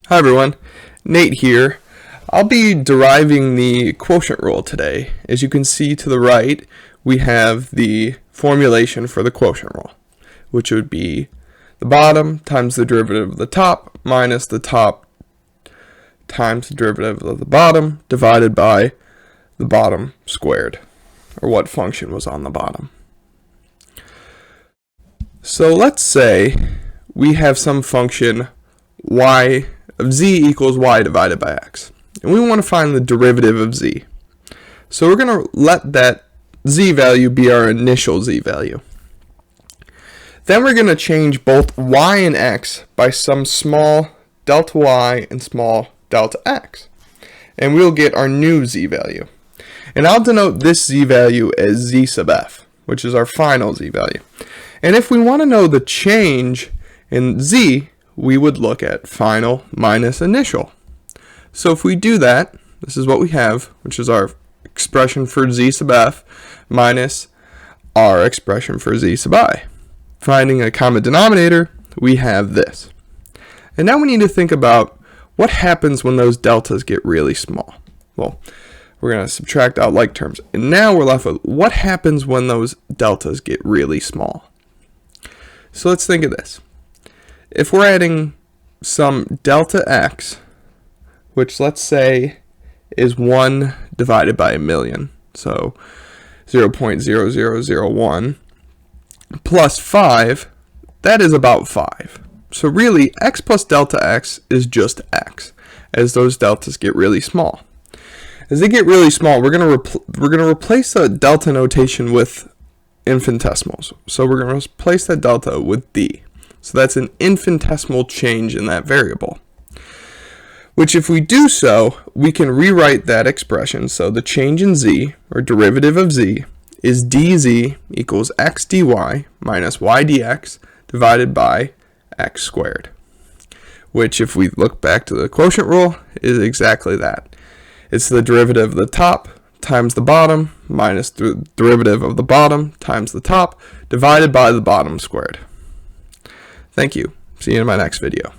Hi everyone, Nate here. I'll be deriving the quotient rule today. As you can see to the right, we have the formulation for the quotient rule, which would be the bottom times the derivative of the top minus the top times the derivative of the bottom divided by the bottom squared, or what function was on the bottom. So let's say we have some function y of z equals y divided by x, and we want to find the derivative of z. So we're going to let that z value be our initial z value. Then we're going to change both y and x by some small delta y and small delta x, and we'll get our new z value. And I'll denote this z value as z sub f, which is our final z value. And if we want to know the change in z, we would look at final minus initial. So if we do that, this is what we have, which is our expression for z sub f minus our expression for z sub I. Finding a common denominator, we have this. And now we need to think about what happens when those deltas get really small. Well, we're going to subtract out like terms. And now we're left with what happens when those deltas get really small. So let's think of this. If we're adding some delta x, which let's say is 1 divided by a million, so 0.0001, plus 5, that is about 5. So really, x plus delta x is just x, as those deltas get really small. As they get really small, we're going to replace the delta notation with infinitesimals. So we're going to replace that delta with d. So that's an infinitesimal change in that variable, which if we do so, we can rewrite that expression. So the change in z, or derivative of z, is dz equals x dy minus y dx divided by x squared, which if we look back to the quotient rule is exactly that. It's the derivative of the top times the bottom minus the derivative of the bottom times the top divided by the bottom squared. Thank you. See you in my next video.